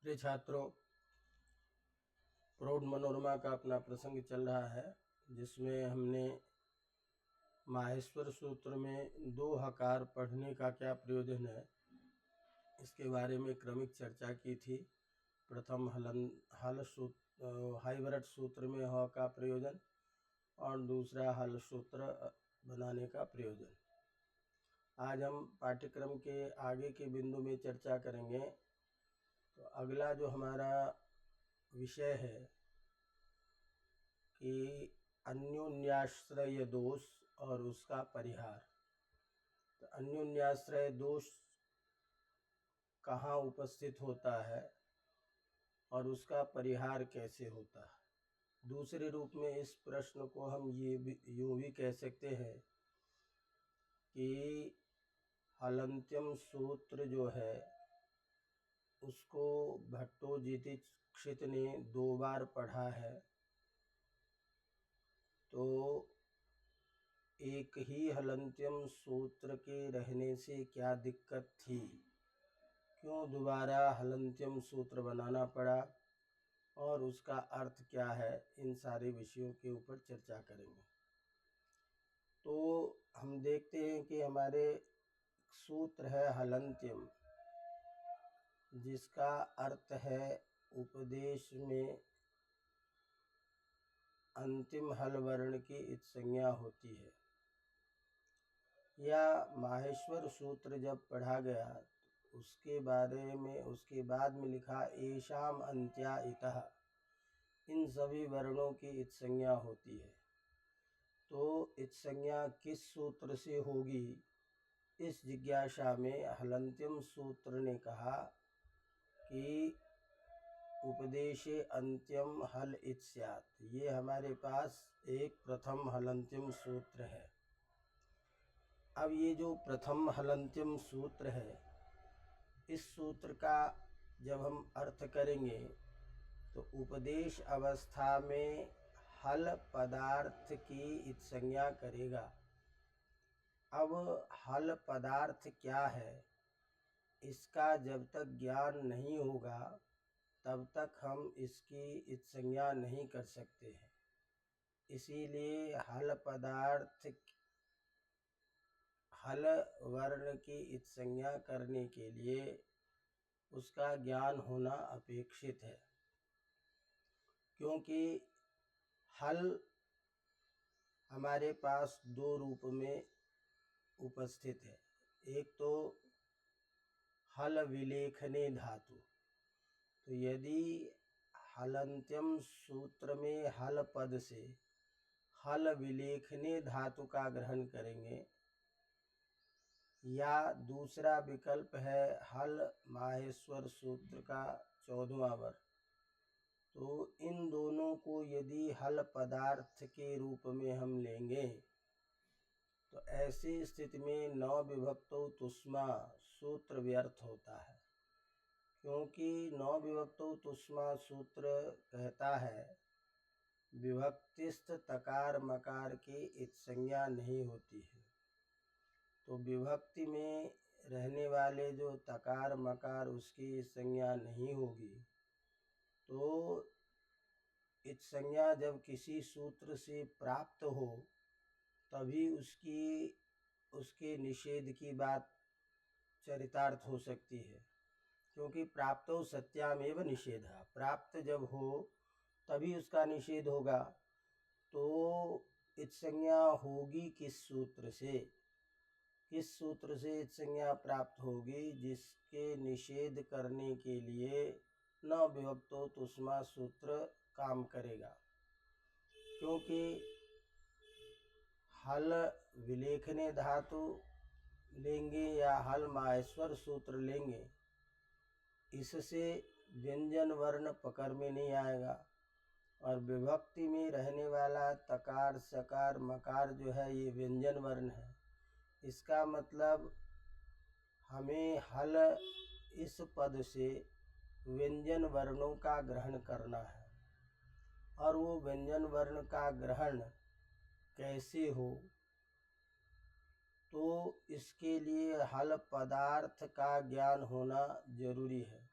प्रिय छात्रों, प्रौढ़ मनोरमा का अपना प्रसंग चल रहा है, जिसमें हमने माहेश्वर सूत्र में दो हकार पढ़ने का क्या प्रयोजन है, इसके बारे में क्रमिक चर्चा की थी। प्रथम हाइवरट सूत्र में ह का प्रयोजन और दूसरा हल सूत्र बनाने का प्रयोजन। आज हम पाठ्यक्रम के आगे के बिंदु में चर्चा करेंगे। तो अगला जो हमारा विषय है कि अन्योन्याश्रय दोष और उसका परिहार। तो अन्योन्याश्रय दोष कहाँ उपस्थित होता है और उसका परिहार कैसे होता है। दूसरे रूप में इस प्रश्न को हम यूँ भी कह सकते हैं कि हलन्त्यम सूत्र जो है उसको भट्टोजीदीक्षित ने 2 बार पढ़ा है। तो एक ही हलन्त्यम सूत्र के रहने से क्या दिक्कत थी, क्यों दोबारा हलन्त्यम सूत्र बनाना पड़ा और उसका अर्थ क्या है, इन सारे विषयों के ऊपर चर्चा करेंगे। तो हम देखते हैं कि हमारे सूत्र है हलन्त्यम, जिसका अर्थ है उपदेश में अंतिम हल वर्ण की इत संज्ञा होती है। या माहेश्वर सूत्र जब पढ़ा गया उसके बाद में लिखा एषाम अंत्या इतः, इन सभी वर्णों की इत संज्ञा होती है। तो इत संज्ञा किस सूत्र से होगी, इस जिज्ञासा में हलन्त्यम सूत्र ने कहा कि उपदेशे अंत्यम हल इत स्यात्। ये हमारे पास एक प्रथम हलन्त्यम सूत्र है। अब ये जो प्रथम हलन्त्यम सूत्र है, इस सूत्र का जब हम अर्थ करेंगे तो उपदेश अवस्था में हल पदार्थ की इत संज्ञा करेगा। अब हल पदार्थ क्या है, इसका जब तक ज्ञान नहीं होगा तब तक हम इसकी इत संज्ञा नहीं कर सकते हैं। इसीलिए हल वर्ण की इत संज्ञा करने के लिए उसका ज्ञान होना अपेक्षित है, क्योंकि हल हमारे पास 2 रूप में उपस्थित है। एक तो हल विलेखने धातु। तो यदि हलन्त्यम सूत्र में हल पद से हल विलेखने धातु का ग्रहण करेंगे, या दूसरा विकल्प है हल माहेश्वर सूत्र का 14वां वर्ग, तो इन दोनों को यदि हल पदार्थ के रूप में हम लेंगे तो ऐसी स्थिति में नौ विभक्तो तुष्मा सूत्र व्यर्थ होता है। क्योंकि नौ विभक्तो तुष्मा सूत्र कहता है विभक्तिस्थ तकार मकार की इत संज्ञा नहीं होती है। तो विभक्ति में रहने वाले जो तकार मकार उसकी संज्ञा नहीं होगी, तो इत संज्ञा जब किसी सूत्र से प्राप्त हो तभी उसके निषेध की बात चरितार्थ हो सकती है। क्योंकि प्राप्तो सत्यामेव निषेधा, प्राप्त जब हो तभी उसका निषेध होगा। तो इत संज्ञा होगी किस सूत्र से, किस सूत्र से इत संज्ञा प्राप्त होगी, जिसके निषेध करने के लिए न विभक्तो तुष्मा सूत्र काम करेगा। क्योंकि हल विलेखने धातु लेंगे या हल माहेश्वर सूत्र लेंगे, इससे व्यंजन वर्ण पकड़ में नहीं आएगा। और विभक्ति में रहने वाला तकार सकार मकार जो है ये व्यंजन वर्ण है। इसका मतलब हमें हल इस पद से व्यंजन वर्णों का ग्रहण करना है। और वो व्यंजन वर्ण का ग्रहण कैसे हो, तो इसके लिए हल पदार्थ का ज्ञान होना जरूरी है।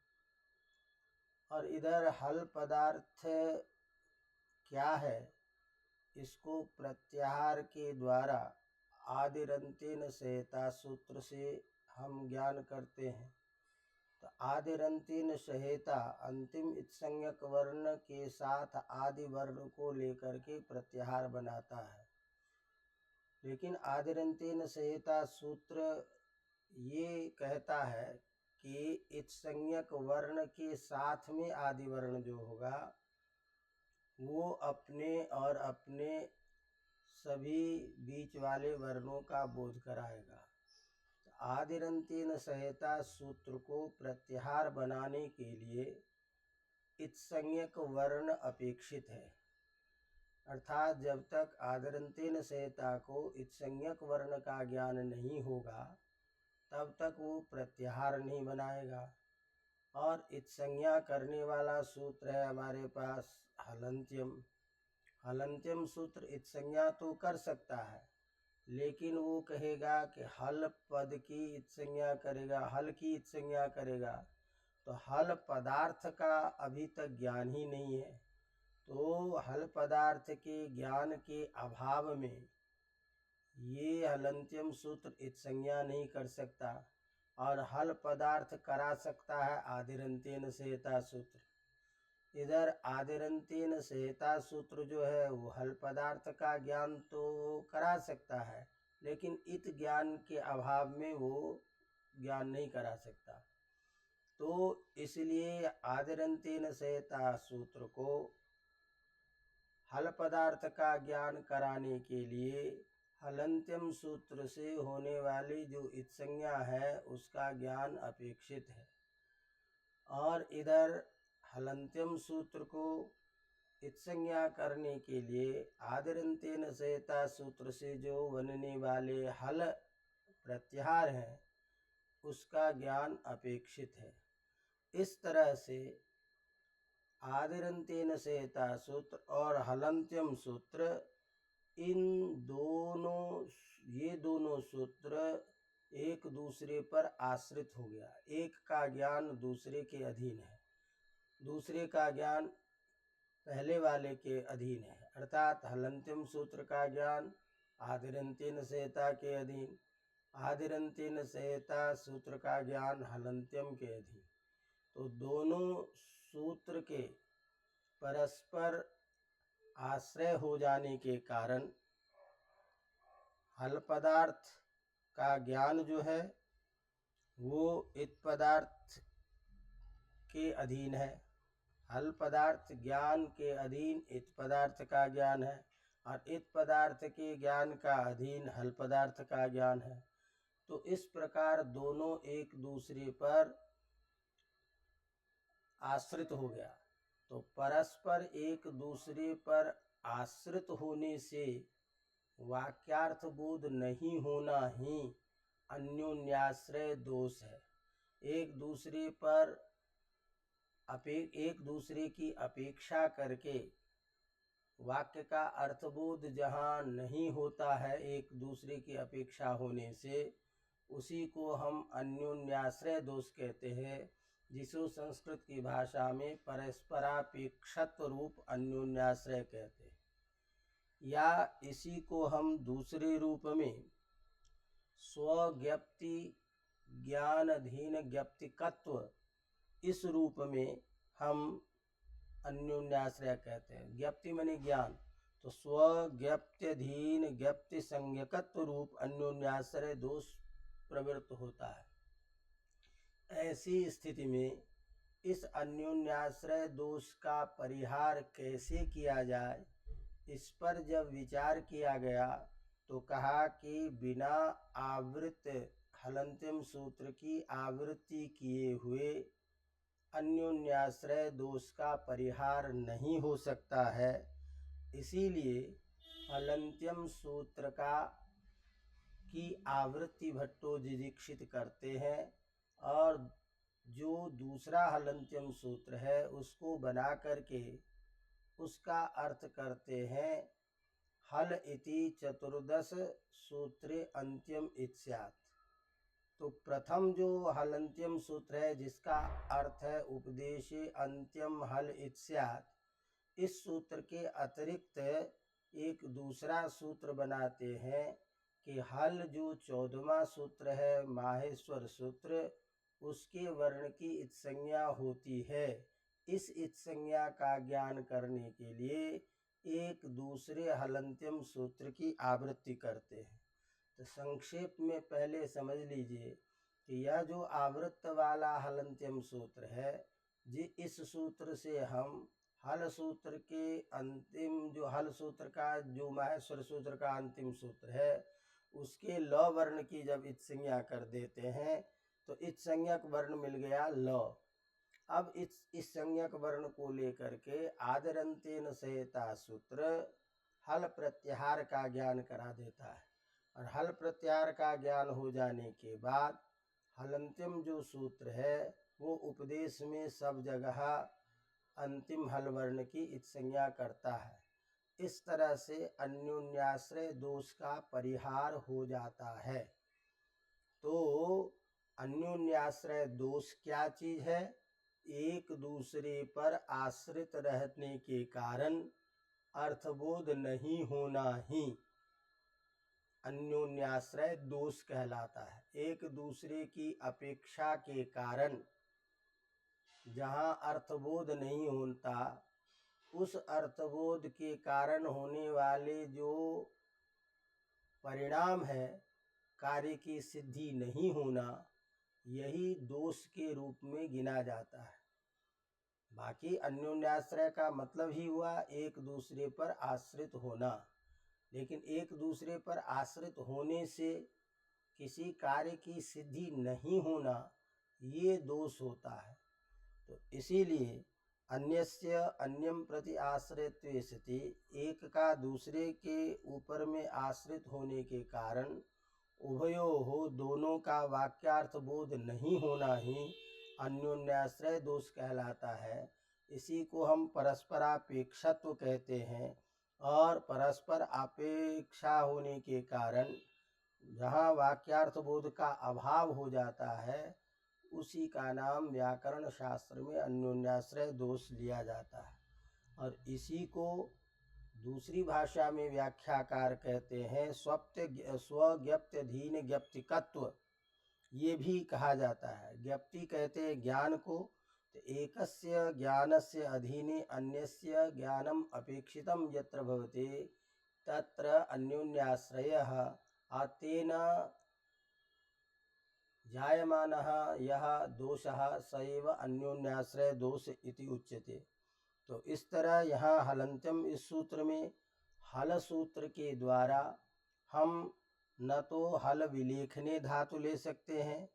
और इधर हल पदार्थ क्या है, इसको प्रत्याहार के द्वारा आदिरंतेन संहिता सूत्र से हम ज्ञान करते हैं। तो आदिरंतेन संहिता अंतिम इत्संज्ञक वर्ण के साथ आदि वर्ण को लेकर के प्रत्याहार बनाता है। लेकिन आदिरंतेन संहिता सूत्र ये कहता है कि इत्संज्ञक वर्ण के साथ में आदि वर्ण जो होगा वो अपने और अपने सभी बीच वाले वर्णों का बोध कराएगा। आदिरंतेन संहिता सूत्र को प्रत्याहार बनाने के लिए इत्संज्ञक वर्ण अपेक्षित है, अर्थात जब तक आदिरंतेन संहिता को इत्संज्ञक वर्ण का ज्ञान नहीं होगा तब तक वो प्रत्याहार नहीं बनाएगा। और इत्संज्ञा करने वाला सूत्र है हमारे पास हलंत्यम। हलंत्यम सूत्र इत्संज्ञा तो कर सकता है, लेकिन वो कहेगा कि हल पद की इत्संज्ञा करेगा, हल की इत्संज्ञा करेगा। तो हल पदार्थ का अभी तक ज्ञान ही नहीं है, तो हल पदार्थ के ज्ञान के अभाव में ये हलंत्यम सूत्र इत्संज्ञा नहीं कर सकता। और हल पदार्थ करा सकता है आदिरंतेन संहिता सूत्र। इधर आदिरंतेन संहिता सूत्र जो है वो हल पदार्थ का ज्ञान तो करा सकता है, लेकिन इत ज्ञान के अभाव में वो ज्ञान नहीं करा सकता। तो इसलिए आदिरंतेन संहिता सूत्र को हल पदार्थ का ज्ञान कराने के लिए हलंत्यम सूत्र से होने वाली जो इत्संज्ञा है उसका ज्ञान अपेक्षित है। और इधर हलंत्यम सूत्र को इत्संज्ञा करने के लिए आदिरंतेन संहिता सूत्र से जो बनने वाले हल प्रत्याहार हैं उसका ज्ञान अपेक्षित है। इस तरह से आदिरंतेन संहिता सूत्र और हलंत्यम सूत्र ये दोनों सूत्र एक दूसरे पर आश्रित हो गया। एक का ज्ञान दूसरे के अधीन है, दूसरे का ज्ञान पहले वाले के अधीन है, अर्थात हलंत्यम सूत्र का ज्ञान आदिरंतेन संहिता के अधीन, आदिरंतेन संहिता सूत्र का ज्ञान हलंत्यम के अधीन। तो दोनों सूत्र के परस्पर आश्रय हो जाने के कारण हल पदार्थ का ज्ञान जो है वो इत पदार्थ के अधीन है। हल पदार्थ ज्ञान के अधीन इत पदार्थ का ज्ञान है, और इत पदार्थ के ज्ञान का अधीन हल पदार्थ का ज्ञान है। तो इस प्रकार दोनों एक दूसरे पर आश्रित हो गया। तो परस्पर एक दूसरे पर आश्रित होने से वाक्यार्थ बोध नहीं होना ही अन्योन्याश्रय दोष है। एक दूसरे की अपेक्षा करके वाक्य का अर्थबोध जहाँ नहीं होता है एक दूसरे की अपेक्षा होने से, उसी को हम अन्योन्याश्रय दोष कहते हैं, जिसको संस्कृत की भाषा में परस्परापेक्षत्व रूप अन्योन्याश्रय कहते हैं। या इसी को हम दूसरे रूप में स्वज्ञप्ति ज्ञानधीन ज्ञप्तिकत्व, इस रूप में हम अन्योन्याश्रय कहते हैं। ज्ञप्ति माने ज्ञान, तो स्वज्ञप्त्यधीन ज्ञप्ति संज्ञकत्व रूप अन्योन्याश्रय दोष प्रवृत्त होता है। ऐसी स्थिति में इस अन्योन्याश्रय दोष का परिहार कैसे किया जाए, इस पर जब विचार किया गया तो कहा कि बिना आवृत हलंत्यम सूत्र की आवृत्ति किए हुए अन्योन्याश्रय दोष का परिहार नहीं हो सकता है। इसीलिए हलंत्यम सूत्र की आवृत्ति भट्टोजी दीक्षित करते हैं, और जो दूसरा हलंत्यम सूत्र है उसको बना करके उसका अर्थ करते हैं हल इति चतुर्दश सूत्रे अंत्यम इत्स्यात्। तो प्रथम जो हलंत्यम सूत्र है, जिसका अर्थ है उपदेश अंत्यम हल इत्स्यात्, इस सूत्र के अतिरिक्त एक दूसरा सूत्र बनाते हैं कि हल जो 14वां सूत्र है माहेश्वर सूत्र, उसके वर्ण की इत्संज्ञा होती है। इस इत्संज्ञा का ज्ञान करने के लिए एक दूसरे हलंत्यम सूत्र की आवृत्ति करते हैं। तो संक्षेप में पहले समझ लीजिए कि यह जो आवृत्त वाला हलंत्यम सूत्र है, इस सूत्र से हम हल सूत्र के अंतिम जो हल सूत्र का जो माहेश्वर सूत्र का अंतिम सूत्र है, उसके ल वर्ण की जब इत्संज्ञा कर देते हैं तो इत्संज्ञक वर्ण मिल गया ल। अब इस संज्ञक वर्ण को लेकर के आदरंतेन सहेता सूत्र हल प्रत्याहार का ज्ञान करा देता है, और हल प्रत्याहार का ज्ञान हो जाने के बाद हलंत्यम जो सूत्र है वो उपदेश में सब जगह अंतिम हल वर्ण की इत्संज्ञा करता है। इस तरह से अन्योन्याश्रय दोष का परिहार हो जाता है। तो अन्योन्याश्रय दोष क्या चीज है? एक दूसरे पर आश्रित रहने के कारण अर्थबोध नहीं होना ही अन्योन्याश्रय दोष कहलाता है। एक दूसरे की अपेक्षा के कारण जहाँ अर्थबोध नहीं होता, उस अर्थबोध के कारण होने वाले जो परिणाम है, कार्य की सिद्धि नहीं होना, यही दोष के रूप में गिना जाता है। बाकी अन्योन्याश्रय का मतलब ही हुआ एक दूसरे पर आश्रित होना, लेकिन एक दूसरे पर आश्रित होने से किसी कार्य की सिद्धि नहीं होना, ये दोष होता है। तो इसीलिए अन्यस्य अन्यम प्रति आश्रित्वे सति, एक का दूसरे के ऊपर में आश्रित होने के कारण उभयोः दोनों का वाक्यार्थ बोध नहीं होना ही अन्योन्याश्रय दोष कहलाता है। इसी को हम परस्परापेक्षत्व कहते हैं, और परस्पर अपेक्षा होने के कारण जहाँ वाक्यार्थ बोध का अभाव हो जाता है, उसी का नाम व्याकरण शास्त्र में अन्योन्याश्रय दोष लिया जाता है। और इसी को दूसरी भाषा में व्याख्याकार कहते हैं स्वज्ञप्त्यधीन ज्ञप्तिकत्व, ये भी कहा जाता है। ज्ञप्ति कहते हैं ज्ञान को, तो एकस्य ज्ञानस्य अधीने अन्यस्य ज्ञानम अपेक्षितम यत्र भवते तत्र अन्योन्याश्रयः तेन जायमानः यह दोषः स एव अन्योन्याश्रय दोष इति उच्यते। तो इस तरह यहाँ हलंत्यम इस सूत्र में हल सूत्र के द्वारा हम न तो हल विलेखने धातु ले सकते हैं,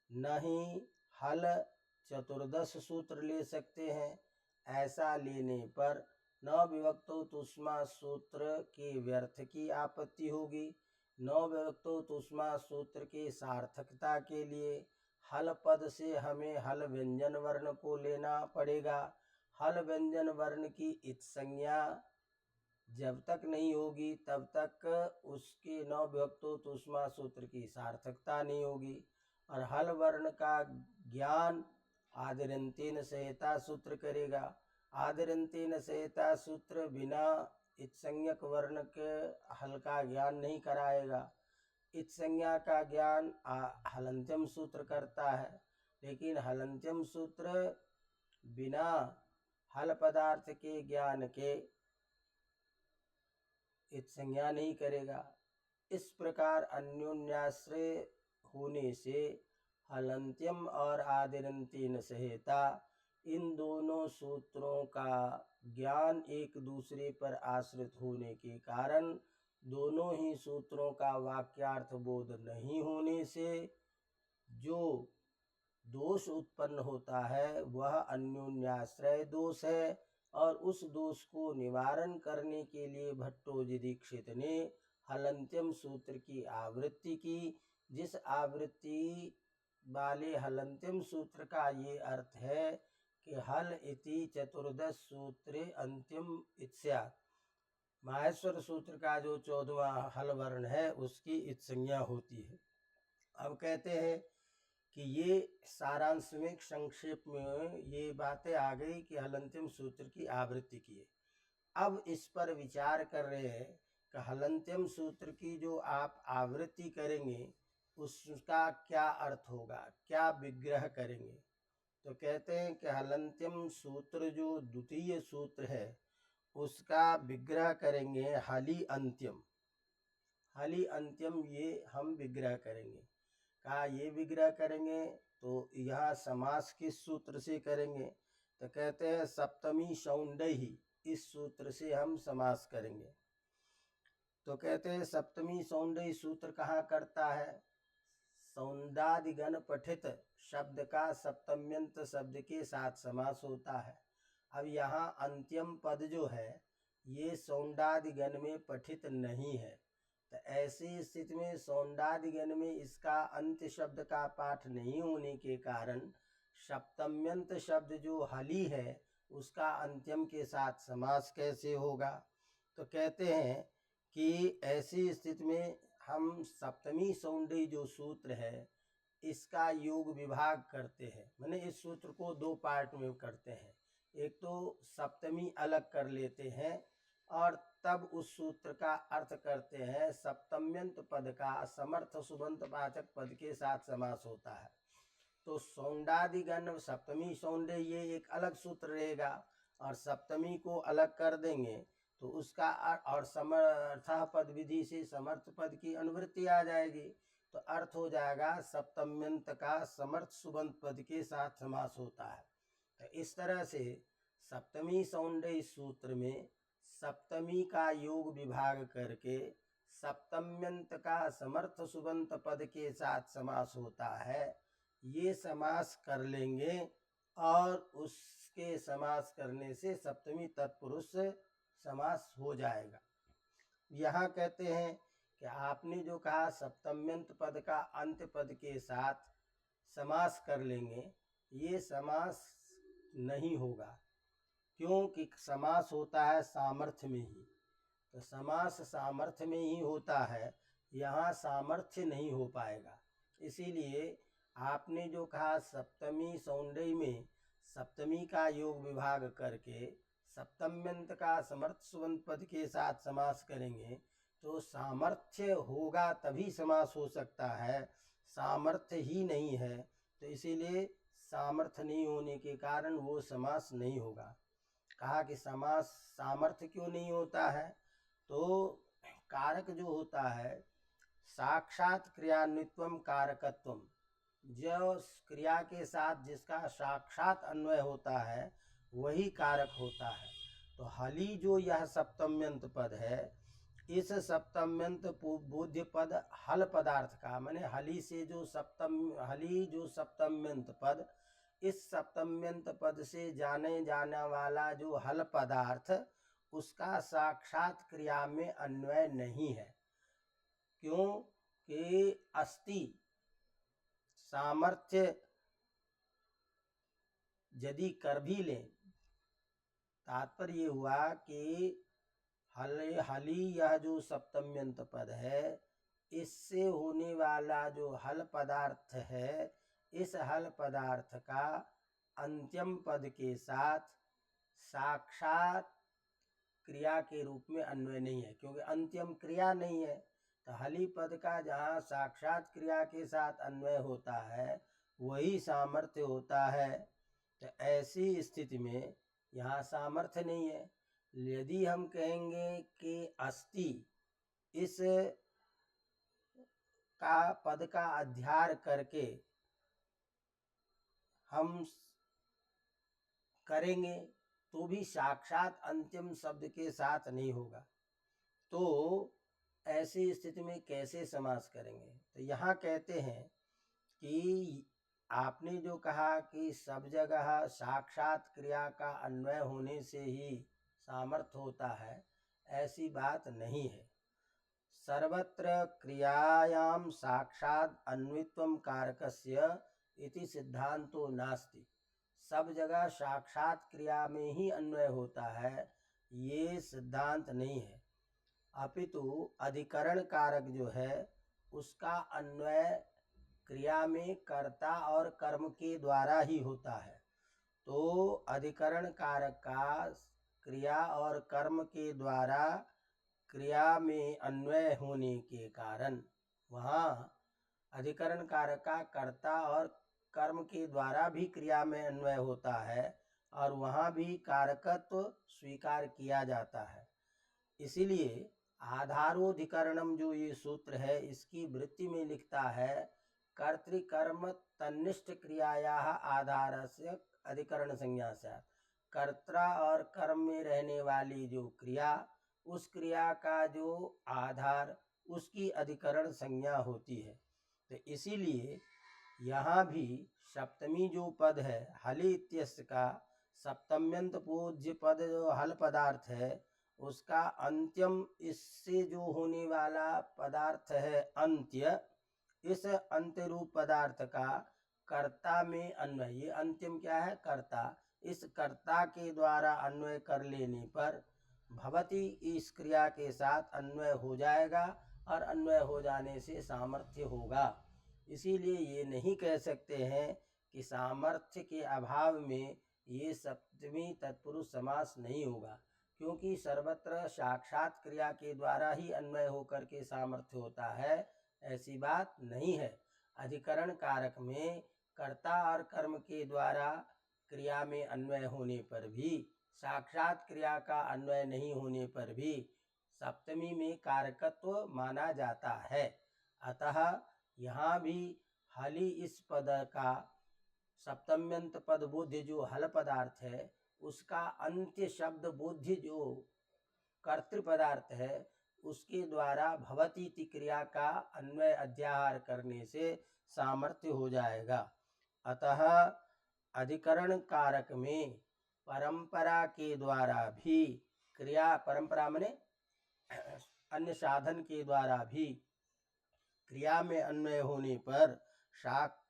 न ही हल चतुर्दश सूत्र ले सकते हैं। ऐसा लेने पर न विभक्तो तुष्मा सूत्र के व्यर्थ की आपत्ति होगी, न विभक्तो तुष्मा सूत्र के सार्थकता के लिए हल पद से हमें हल व्यंजन वर्ण को लेना पड़ेगा। हल व्यंजन वर्ण की इत्संज्ञा जब तक नहीं होगी तब तक उसके न विभक्तो तुष्मा सूत्र की सार्थकता नहीं होगी। और हल वर्ण का ज्ञान आदिरंतेन सहेता सूत्र करेगा। आदिरंतेन सहेता सूत्र बिना इत्संज्ञक वर्ण के हल का ज्ञान नहीं कराएगा। इत्संज्ञा का ज्ञान हलंत्यम सूत्र करता है, लेकिन हलंत्यम सूत्र बिना हल पदार्थ के ज्ञान के इत्संज्ञा नहीं करेगा। इस प्रकार अन्योन्याश्रय होने से हलंत्यम और आदिरंतेन सहेता, इन दोनों सूत्रों का ज्ञान एक दूसरे पर आश्रित होने के कारण दोनों ही सूत्रों का वाक्यार्थ बोध नहीं होने से जो दोष उत्पन्न होता है वह अन्योन्याश्रय दोष है। और उस दोष को निवारण करने के लिए भट्टोजी दीक्षित ने हलंत्यम सूत्र की आवृत्ति की, जिस आवृत्ति वाले हलंत्यम सूत्र का ये अर्थ है कि हल इति चतुर्दश सूत्रे अंतिम इत्स्यात्, माहेश्वर सूत्र का जो 14वां हल वर्ण है उसकी इत्संज्ञा होती है। अब कहते हैं कि ये सारांश में संक्षेप में ये बातें आ गई कि हलंत्यम सूत्र की आवृत्ति की है। अब इस पर विचार कर रहे हैं कि हलंत्यम सूत्र की जो आप आवृत्ति करेंगे उसका क्या अर्थ होगा, क्या विग्रह करेंगे। तो कहते हैं कि हलंत्यम सूत्र जो द्वितीय सूत्र है उसका विग्रह करेंगे हलि अंत्यम। हलि अंत्यम ये हम विग्रह करेंगे। कहा ये विग्रह करेंगे तो यहाँ समास किस सूत्र से करेंगे। तो कहते हैं सप्तमी सौंडही, इस सूत्र से हम समास करेंगे। तो कहते हैं सप्तमी सौंडही सूत्र कहाँ करता है। सौंदादिगण पठित शब्द का सप्तम्यंत शब्द के साथ समास होता है। अब यहाँ अंत्यम पद जो है ये सौंदादिगण में पठित नहीं है। तो ऐसी स्थिति में सौंदादिगण में इसका अंत्य शब्द का पाठ नहीं होने के कारण सप्तम्यंत शब्द जो हली है उसका अंत्यम के साथ समास कैसे होगा। तो कहते हैं कि ऐसी स्थिति में हम सप्तमी सौंडी जो सूत्र है इसका योग विभाग करते हैं। मैंने इस सूत्र को दो पार्ट में करते हैं। एक तो सप्तमी अलग कर लेते हैं और तब उस सूत्र का अर्थ करते हैं। सप्तम्यंत पद का समर्थ सुबंत वाचक पद के साथ समास होता है। तो सौंडादिगण सप्तमी सौंडे ये एक अलग सूत्र रहेगा और सप्तमी को अलग कर देंगे तो उसका और समर्थ पद विधि से समर्थ पद की अनुवृत्ति आ जाएगी। तो अर्थ हो जाएगा सप्तम्यंत का समर्थ सुबंत पद के साथ समास होता है। तो इस तरह से सप्तमी सौंडे सूत्र में सप्तमी का योग विभाग करके सप्तम्यंत का समर्थ सुबंत पद के साथ समास होता है। ये समास कर लेंगे और उसके समास करने से सप्तमी तत्पुरुष समास हो जाएगा। यहाँ कहते हैं कि आपने जो कहा सप्तम्यंत पद का अंत पद के साथ समास कर लेंगे, ये समास नहीं होगा क्योंकि समास होता है सामर्थ्य में ही। तो समास सामर्थ्य में ही होता है, यहाँ सामर्थ्य नहीं हो पाएगा। इसीलिए आपने जो कहा सप्तमी सौंडई में सप्तमी का योग विभाग करके सप्तम्यंत का समर्थ सुबंत पद के साथ समास करेंगे तो सामर्थ्य होगा तभी समास हो सकता है, सामर्थ्य ही नहीं है। तो इसीलिए सामर्थ्य नहीं होने के कारण वो समास नहीं होगा। कहा कि समास सामर्थ्य क्यों नहीं होता है। तो कारक जो होता है साक्षात क्रियान्वित्वम कारकत्वम, जो क्रिया के साथ जिसका साक्षात अन्वय होता है वही कारक होता है। तो हली जो यह सप्तम्यंत पद है, इस सप्तम्यंत बोध्य पद हल पदार्थ का, माने हली से जो हली जो सप्तम्यंत पद, इस सप्तम्यंत पद से जाने जाने वाला जो हल पदार्थ उसका साक्षात क्रिया में अन्वय नहीं है। क्यों कि अस्ति सामर्थ्य यदि कर भी लें, तात्पर्य ये हुआ कि हली यह जो सप्तम्यंत पद है इससे होने वाला जो हल पदार्थ है, इस हल पदार्थ का अंत्यम पद के साथ साक्षात क्रिया के रूप में अन्वय नहीं है, क्योंकि अंत्यम क्रिया नहीं है। तो हली पद का जहाँ साक्षात क्रिया के साथ अन्वय होता है वही सामर्थ्य होता है। तो ऐसी स्थिति में यहाँ सामर्थ्य नहीं है। यदि हम कहेंगे कि अस्ति, इस का पद का अध्यार करके हम करेंगे तो भी साक्षात अंतिम शब्द के साथ नहीं होगा। तो ऐसी स्थिति में कैसे समास करेंगे। तो यहाँ कहते हैं कि आपने जो कहा कि सब जगह साक्षात क्रिया का अन्वय होने से ही सामर्थ्य होता है, ऐसी बात नहीं है। सर्वत्र क्रियायाम साक्षात अन्वित्वम कारकस्य इति सिद्धांतो नास्ति। सब जगह साक्षात क्रिया में ही अन्वय होता है, ये सिद्धांत नहीं है। अपितु अधिकरण कारक जो है उसका अन्वय क्रिया में कर्ता और कर्म के द्वारा ही होता है। तो अधिकरण कारक का क्रिया और कर्म के द्वारा क्रिया में अन्वय होने के कारण वहाँ अधिकरण कारक का कर्ता और कर्म के द्वारा भी क्रिया में अन्वय होता है और वहाँ भी कारकत्व स्वीकार किया जाता है। इसीलिए आधारोधिकरणम जो ये सूत्र है इसकी वृत्ति में लिखता है कर्तृकर्म तन्निष्ठ क्रियाया आधारस्य अधिकरण संज्ञा से। कर्ता और कर्म में रहने वाली जो क्रिया उस क्रिया का जो आधार उसकी अधिकरण संज्ञा होती है। तो इसीलिए यहाँ भी सप्तमी जो पद है हलि इत्यस्य का सप्तम्यंत पूज्य पद जो हल पदार्थ है उसका अंत्यम इससे जो होने वाला पदार्थ है अंत्य, इस अंत्य रूप पदार्थ का कर्ता में अन्वय, ये अंतिम क्या है कर्ता, इस कर्ता के द्वारा अन्वय कर लेने पर भवती इस क्रिया के साथ अन्वय हो जाएगा और अन्वय हो जाने से सामर्थ्य होगा। इसीलिए ये नहीं कह सकते हैं कि सामर्थ्य के अभाव में ये सप्तमी तत्पुरुष समास नहीं होगा, क्योंकि सर्वत्र साक्षात क्रिया के द्वारा ही अन्वय होकर के सामर्थ्य होता है, ऐसी बात नहीं है। अधिकरण कारक में कर्ता और कर्म के द्वारा क्रिया में अन्वय होने पर भी, साक्षात क्रिया का अन्वय नहीं होने पर भी सप्तमी में कारकत्व माना जाता है। अतः यहाँ भी हलि इस पद का सप्तम्यंत पद बोध्य जो हल पदार्थ है उसका अंत्य शब्द बोध्य जो कर्तृ पदार्थ है उसके द्वारा भवती इति क्रिया का अन्वय अध्याहार करने से सामर्थ्य हो जाएगा। अतः अधिकरण कारक में परंपरा के द्वारा भी क्रिया, परंपरा माने अन्य साधन के द्वारा भी क्रिया में अन्वय होने पर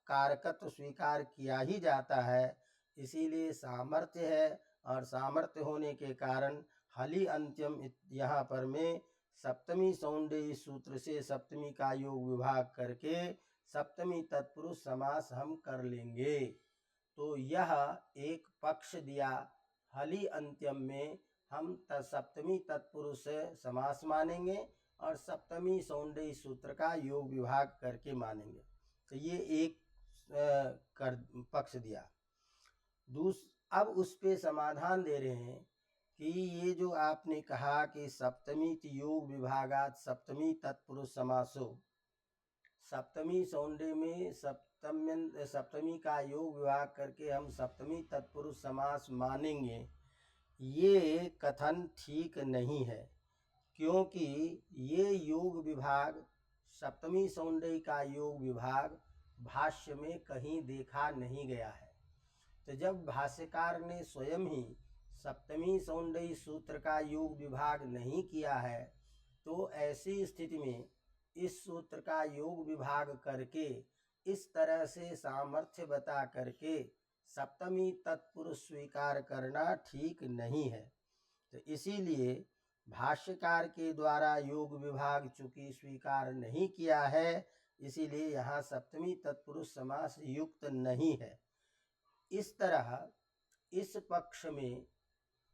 कारकत्व स्वीकार किया ही जाता है। इसीलिए सामर्थ्य है और सामर्थ्य होने के कारण हलि अंत्यम यहाँ पर में सप्तमी सौंदर्य सूत्र से सप्तमी का योग विभाग करके सप्तमी तत्पुरुष समास हम कर लेंगे। तो यह एक पक्ष दिया, हलि अंत्यम में हम सप्तमी तत्पुरुष समास मानेंगे और सप्तमी सौंदर्य सूत्र का योग विभाग करके मानेंगे। तो ये एक पक्ष दिया। अब उस पे समाधान दे रहे हैं कि ये जो आपने कहा कि सप्तमी योग विभागात सप्तमी तत्पुरुष समासो, सप्तमी सौंदर्य में सप्तमी का योग विभाग करके हम सप्तमी तत्पुरुष समास मानेंगे, ये कथन ठीक नहीं है। क्योंकि ये योग विभाग सप्तमी सौंदर्य का योग विभाग भाष्य में कहीं देखा नहीं गया है। तो जब भाष्यकार ने स्वयं ही सप्तमी सौंदर्य सूत्र का योग विभाग नहीं किया है तो ऐसी स्थिति में इस सूत्र का योग विभाग करके इस तरह से सामर्थ्य बता करके सप्तमी तत्पुरुष स्वीकार करना ठीक नहीं है। तो इसीलिए भाष्यकार के द्वारा योग विभाग चूंकि स्वीकार नहीं किया है, इसीलिए यहाँ सप्तमी तत्पुरुष समास युक्त नहीं है। इस तरह इस पक्ष में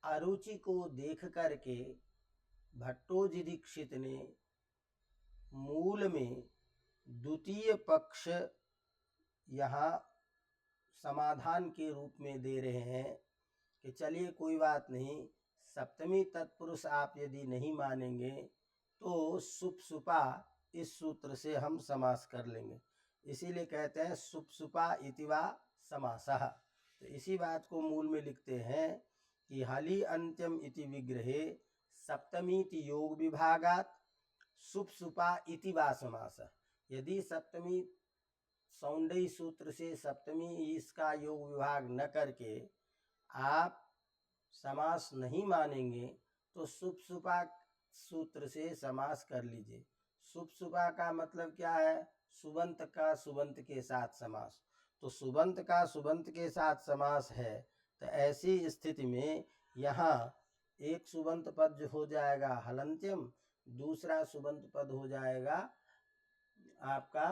अरुचि को देख करके भट्टोजी दीक्षित ने मूल में द्वितीय पक्ष यहाँ समाधान के रूप में दे रहे हैं कि चलिए कोई बात नहीं, सप्तमी तत्पुरुष आप यदि नहीं मानेंगे तो सुपसुपा इस सूत्र से हम समास कर लेंगे। इसीलिए कहते हैं सुपसुपा इतिवा समासः। तो इसी बात को मूल में लिखते हैं कि हलि अंत्यम इति विग्रहे सप्तमीति योग विभागात सुपसुपा इतिवा समासः। यदि सप्तमी सौंदर्य सूत्र से सप्तमी इसका योग विभाग न करके आप समास नहीं मानेंगे तो सुपसुपा सूत्र से समास कर लीजिए। सुपसुपा का मतलब क्या है? सुबंत का सुबंत के साथ समास। तो सुबंत का सुबंत के साथ समास है, तो ऐसी स्थिति में यहाँ एक सुबंत पद हो जाएगा हलंत्यम, दूसरा सुबंत पद हो जाएगा आपका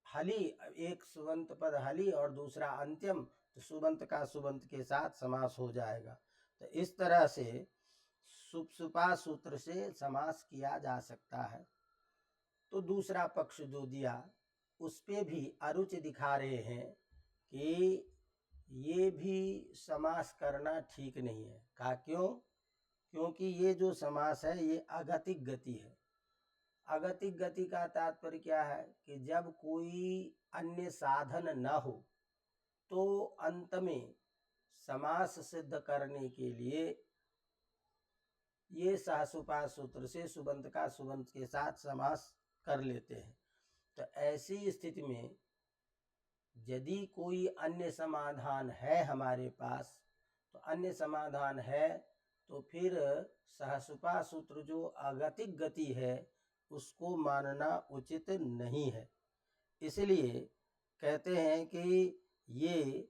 हली, एक सुबंत पद हली और दूसरा अंत्यम, तो सुबंत का सुबंत के साथ समास हो जाएगा। तो इस तरह से सुपसुपा सूत्र से समास किया जा सकता है। तो दूसरा पक्ष जो दिया उस पे भी अरुचि दिखा रहे हैं कि ये भी समास करना ठीक नहीं है। कहा क्यों? क्योंकि ये जो समास है ये अगतिक गति है। अगतिक गति का तात्पर्य क्या है कि जब कोई अन्य साधन न हो तो अंत में समास सिद्ध करने के लिए ये सहसुपा सूत्र से सुबंत का सुबंत के साथ समास कर लेते हैं। तो ऐसी स्थिति में यदि कोई अन्य समाधान है हमारे पास, तो अन्य समाधान है तो फिर सहसुपा सूत्र जो अगतिक गति है उसको मानना उचित नहीं है। इसलिए कहते हैं कि ये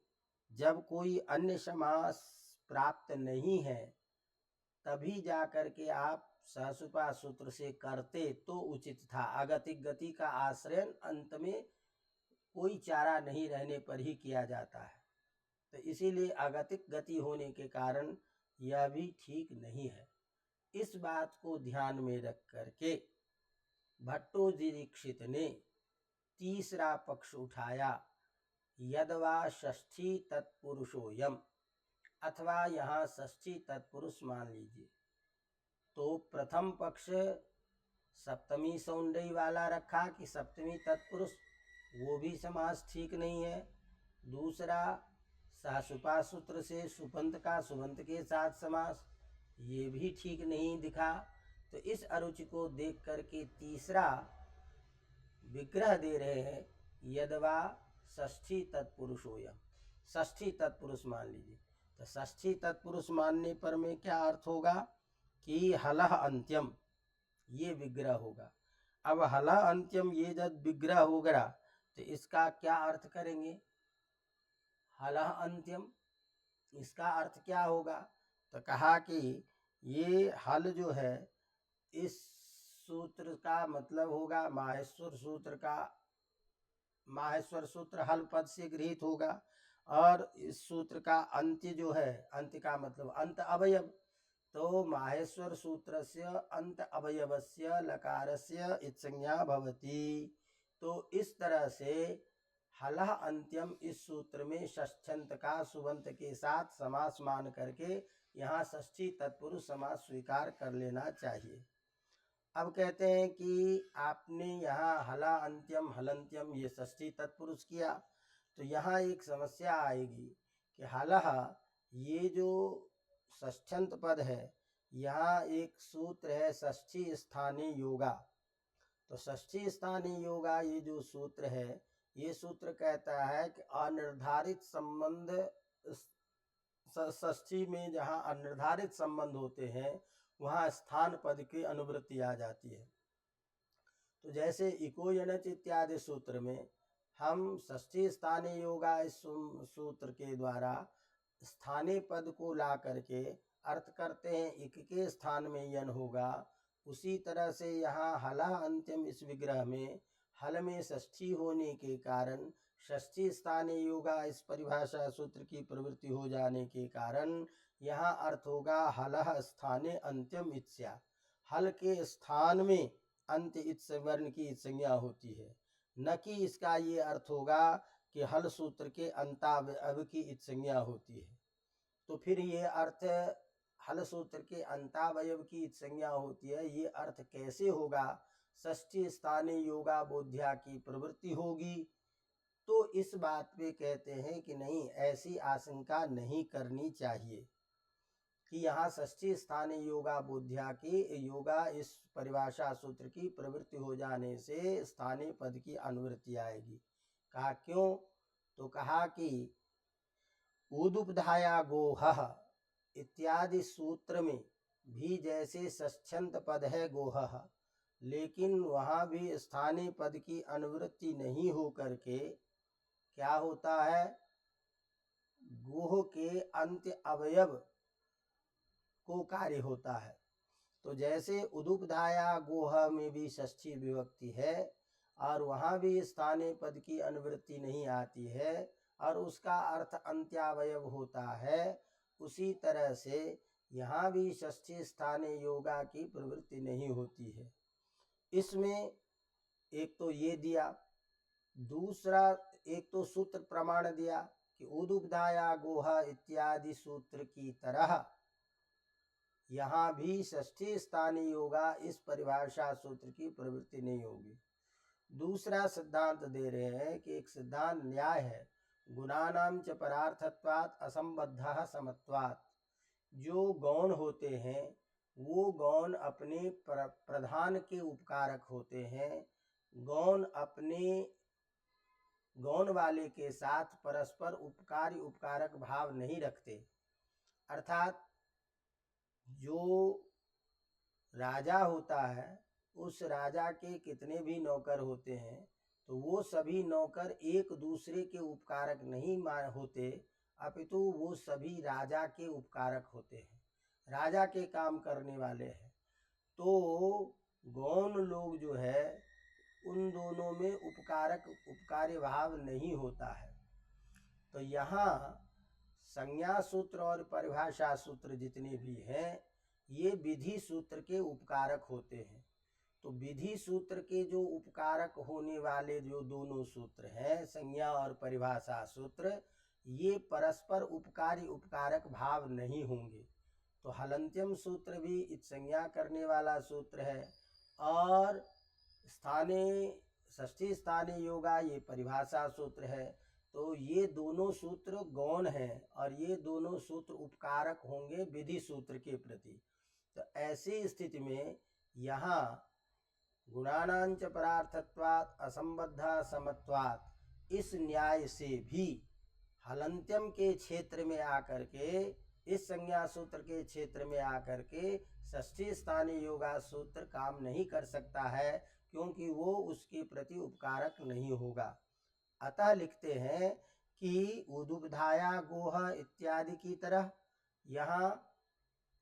जब कोई अन्य समास प्राप्त नहीं है तभी जा कर के आप सहसुपा सूत्र से करते तो उचित था। अगतिक गति का आश्रय अंत में कोई चारा नहीं रहने पर ही किया जाता है। तो इसीलिए अगतिक गति होने के कारण यह भी ठीक नहीं है। इस बात को ध्यान में रख करके भट्टोजी दीक्षित ने तीसरा पक्ष उठाया, यदवा षष्ठी तत्पुरुषोयम, अथवा यहाँ षष्ठी तत्पुरुष मान लीजिए। तो प्रथम पक्ष सप्तमी सौंदर्य वाला रखा कि सप्तमी तत्पुरुष, वो भी समास ठीक नहीं है। दूसरा सहसुपा सूत्र से सुपंत का सुबंत के साथ समास, ये भी ठीक नहीं दिखा। तो इस अरुचि को देख करके तीसरा विग्रह दे रहे हैं, यदवा षष्ठी तत्पुरुषोयम, षष्ठी तत्पुरुष मान लीजिए। तो षष्ठी तत्पुरुष मानने पर में क्या अर्थ होगा कि हलह अंत्यम, ये विग्रह होगा। अब हलह अंत्यम ये जब विग्रह होगा तो इसका क्या अर्थ करेंगे? हलह अंत्यम, इसका अर्थ क्या होगा? तो कहा कि ये हल जो है इस सूत्र का मतलब होगा माहेश्वर सूत्र का, माहेश्वर सूत्र हल पद से गृहीत होगा। और इस सूत्र का अंत्य जो है, अंत्य का मतलब अंत अवयव, तो माहेश्वर सूत्र से अंत अवयवस्य लकारस्य इत्संज्ञा भवति। तो इस तरह से हलः अंत्यम इस सूत्र में षष्ठ्यंत का सुबंत के साथ समास मान करके यहाँ षष्ठी तत्पुरुष समास स्वीकार कर लेना चाहिए। अब कहते हैं कि आपने यहाँ हला अंत्यम हलंत्यम ये षष्ठी तत्पुरुष किया, तो यहाँ एक समस्या आएगी कि हलह ये जो षष्ठ्यंत पद है, यहाँ एक सूत्र है षष्ठी स्थानीय योगा। तो षष्ठी स्थानीय योगा ये जो सूत्र है, ये सूत्र कहता है कि अनिर्धारित संबंध, षष्ठी में जहाँ अनिर्धारित संबंध होते हैं वहाँ स्थान पद की अनुवृत्ति आ जाती है। तो जैसे इको यनच इत्यादि सूत्र में हम षष्ठी स्थानीय योगा इस सूत्र के द्वारा स्थानीय पद को ला करके अर्थ करते हैं, इक के स्थान में यन होगा। उसी तरह से यहाँ हला अंत्यम इस विग्रह में हल में षष्ठी होने के कारण षष्ठी स्थानीय योगा इस परिभाषा सूत्र की प्रवृत्ति हो जाने के कारण यहाँ अर्थ होगा हलः स्थाने अंत्यम इत्स्या, हल के स्थान में अंत्य इत्स वर्ण की संज्ञा होती है, न कि इसका ये अर्थ होगा कि हल सूत्र के अंतावयव की संज्ञा होती है। तो फिर ये अर्थ हल सूत्र के अंतावयव की संज्ञा होती है, ये अर्थ कैसे होगा? षष्ठी स्थानीय योगा बोध्या की प्रवृत्ति होगी। तो इस बात पे कहते हैं कि नहीं, ऐसी आशंका नहीं करनी चाहिए कि यहाँ षष्ठी स्थानीय योगा बोध्या की योगा इस परिभाषा सूत्र की प्रवृत्ति हो जाने से स्थानीय पद की अनुवृत्ति आएगी। कहा क्यों? तो कहा कि उदुपधाया गोहः इत्यादि सूत्र में भी जैसे षष्ठ्यंत पद है गोहः, लेकिन वहाँ भी स्थानीय पद की अनुवृत्ति नहीं हो करके क्या होता है, गोह के अंत्य अवयव को कार्य होता है। तो जैसे उदुपधाया गोह में भी षष्ठी विभक्ति है और वहाँ भी स्थानीय पद की अनुवृत्ति नहीं आती है और उसका अर्थ अंत्यावयव होता है, उसी तरह से यहाँ भी षष्ठी स्थानीय योगा की प्रवृत्ति नहीं होती है। इसमें एक तो ये दिया, दूसरा एक तो सूत्र प्रमाण दिया कि उदुपधाया गोहा इत्यादि सूत्र की तरह यहाँ भी षष्ठी स्थानीय योगा इस परिभाषा सूत्र की प्रवृत्ति नहीं होगी। दूसरा सिद्धांत दे रहे हैं कि एक सिद्धांत न्याय है, गुणानाम च परार्थत्वात् असंबद्धः समत्वात्। जो गौण होते हैं वो गौण अपने प्रधान के उपकारक होते हैं, गौण अपने गौण वाले के साथ परस्पर उपकारी उपकारक भाव नहीं रखते। अर्थात जो राजा होता है उस राजा के कितने भी नौकर होते हैं तो वो सभी नौकर एक दूसरे के उपकारक नहीं होते, अपितु वो सभी राजा के उपकारक होते हैं, राजा के काम करने वाले हैं। तो गौण लोग जो है उन दोनों में उपकारी भाव नहीं होता है। तो यहाँ संज्ञा सूत्र और परिभाषा सूत्र जितने भी हैं ये विधि सूत्र के उपकारक होते हैं। तो विधि सूत्र के जो उपकारक होने वाले जो दोनों सूत्र हैं, संज्ञा और परिभाषा सूत्र, ये परस्पर उपकारी उपकारक भाव नहीं होंगे। तो हलंत्यम सूत्र भी इत्संज्ञा करने वाला सूत्र है और षष्ठी स्थानीय योगा ये परिभाषा सूत्र है। तो ये दोनों सूत्र गौण हैं और ये दोनों सूत्र उपकारक होंगे विधि सूत्र के प्रति। तो ऐसी स्थिति में यहाँ गुणानांच परार्थत्वात् असंबद्धा समत्वात् इस न्याय से भी हलंत्यम के क्षेत्र में आकर के, इस संज्ञा सूत्र के क्षेत्र में आकर के षष्ठी स्थानीय योगा सूत्र काम नहीं कर सकता है, क्योंकि वो उसके प्रति उपकारक नहीं होगा। अतः लिखते हैं कि उदुपधाया गोह इत्यादि की तरह यहाँ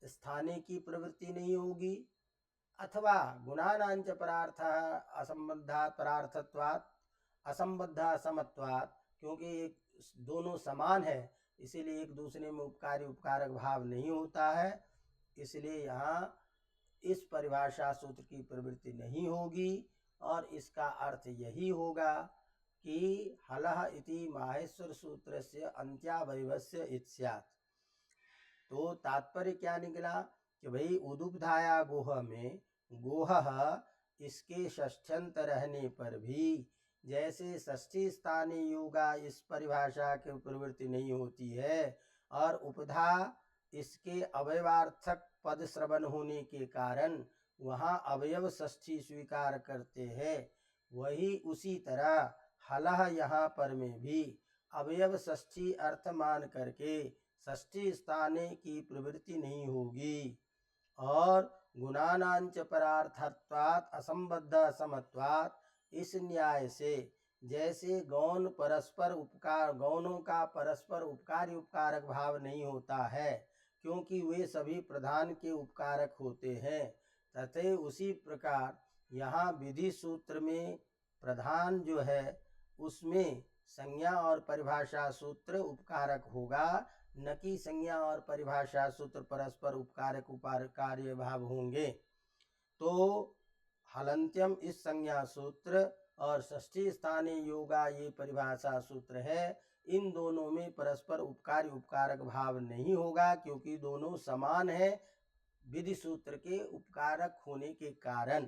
स्थानीय की प्रवृत्ति नहीं होगी, अथवा गुणानांच परार्थ असंबद्धा परार्थत्वात् असंबद्धा समत्वात्, क्योंकि दोनों समान है इसीलिए एक दूसरे में उपकारी उपकारक भाव नहीं होता है, इसलिए यहाँ इस परिभाषा सूत्र की प्रवृत्ति नहीं होगी और इसका अर्थ यही होगा कि हलः इति माहेश्वर सूत्र से अंत्यावयवस्य इत्स्यात्। तो तात्पर्य क्या निकला कि भाई उदुपधाया गोह में गोह इसके षष्ठ्यंत रहने पर भी जैसे षष्ठी स्थानीय योगा इस परिभाषा की प्रवृत्ति नहीं होती है और उपधा इसके अवयवार्थक पद श्रवण होने के कारण वहाँ अवयव षष्ठी स्वीकार करते हैं, वही उसी तरह हलः यहाँ पर में भी अवयव षष्ठी अर्थ मान करके षष्ठी स्थाने की प्रवृत्ति नहीं होगी। और गुणानांच परार्थत्वात् असंबद्ध समत्वात् इस न्याय से जैसे गौण परस्पर उपकार, गौणों का परस्पर उपकारी उपकारक भाव नहीं होता है क्योंकि वे सभी प्रधान के उपकारक होते हैं, तथे उसी प्रकार यहाँ विधि सूत्र में प्रधान जो है उसमें संज्ञा और परिभाषा सूत्र उपकारक होगा, न कि संज्ञा और परिभाषा सूत्र परस्पर उपकारक उपकार्य भाव होंगे। तो हलंत्यम इस संज्ञा सूत्र और षष्ठी स्थानीय योगा ये परिभाषा सूत्र है, इन दोनों में परस्पर उपकारी उपकारक भाव नहीं होगा क्योंकि दोनों समान है विधि सूत्र के उपकारक होने के कारण।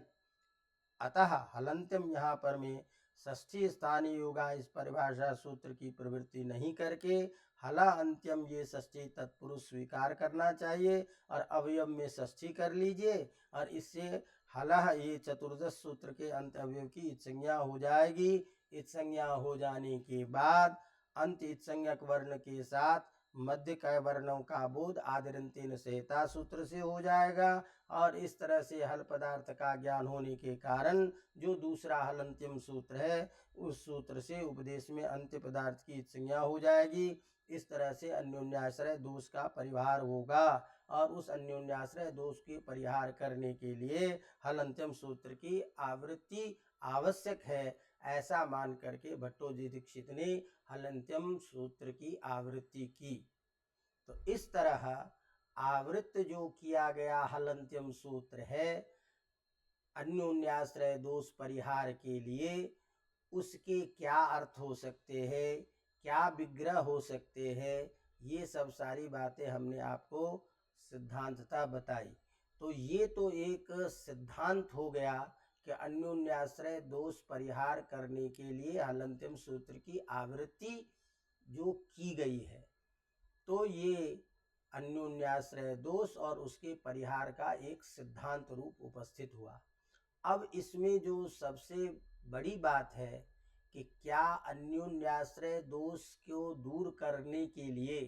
अतः हलंत्यम यहाँ पर में षष्ठी स्थानीय योगा इस परिभाषा सूत्र की प्रवृत्ति नहीं करके हला अंत्यम ये षष्ठी तत्पुरुष स्वीकार करना चाहिए और अवयव में षष्ठी कर लीजिए और इससे हला ये चतुर्दश सूत्र के अंत अवयव की इत्संज्ञा हो जाएगी। इत्संज्ञा हो जाने के बाद अंत इत्संज्ञक वर्ण के साथ मध्य क वर्णों का बोध आदिरंतेन संहिता सूत्र से हो जाएगा और इस तरह से हल पदार्थ का ज्ञान होने के कारण जो दूसरा हल अंतिम सूत्र है उस सूत्र से उपदेश में अंत्य पदार्थ की संज्ञा हो जाएगी। इस तरह से अन्योन्याश्रय दोष का परिहार होगा और उस अन्योन्याश्रय दोष के परिहार करने के लिए हल अंतिम सूत्र की आवृत्ति आवश्यक है, ऐसा मान करके भट्टोजी दीक्षित ने हलन्त्यम सूत्र की आवृत्ति की। तो इस तरह आवृत्त जो किया गया हलन्त्यम सूत्र है अन्योन्याश्रय दोष परिहार के लिए, उसके क्या अर्थ हो सकते हैं, क्या विग्रह हो सकते हैं, ये सब सारी बातें हमने आपको सिद्धांतता बताई। तो ये तो एक सिद्धांत हो गया कि अन्योन्याश्रय दोष परिहार करने के लिए हलन्त्यम सूत्र की आवृत्ति जो की गई है, तो ये अन्योन्याश्रय दोष और उसके परिहार का एक सिद्धांत रूप उपस्थित हुआ। अब इसमें जो सबसे बड़ी बात है कि क्या अन्योन्याश्रय दोष को दूर करने के लिए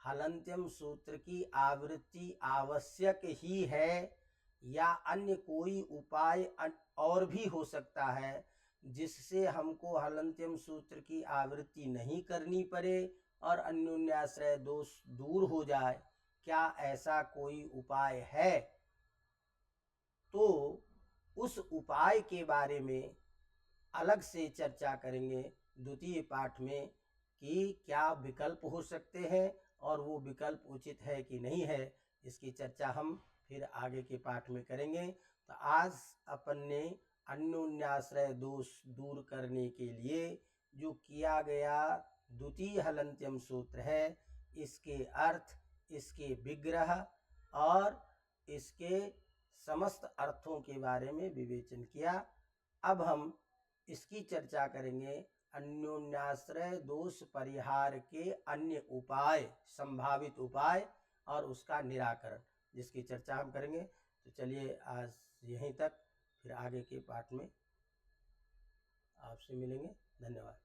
हलन्त्यम सूत्र की आवृत्ति आवश्यक ही है, या अन्य कोई उपाय और भी हो सकता है जिससे हमको हलन्त्यम सूत्र की आवृत्ति नहीं करनी पड़े और अन्योन्याश्रय दोष दूर हो जाए? क्या ऐसा कोई उपाय है? तो उस उपाय के बारे में अलग से चर्चा करेंगे द्वितीय पाठ में कि क्या विकल्प हो सकते हैं और वो विकल्प उचित है कि नहीं है, इसकी चर्चा हम फिर आगे के पाठ में करेंगे। तो आज अपन ने अन्योन्याश्रय दोष दूर करने के लिए जो किया गया द्वितीय हलन्त्यम सूत्र है, इसके अर्थ, इसके विग्रह और इसके समस्त अर्थों के बारे में विवेचन किया। अब हम इसकी चर्चा करेंगे अन्योन्याश्रय दोष परिहार के अन्य उपाय, संभावित उपाय और उसका निराकरण, जिसकी चर्चा हम करेंगे। तो चलिए आज यहीं तक, फिर आगे के पाठ में आपसे मिलेंगे। धन्यवाद।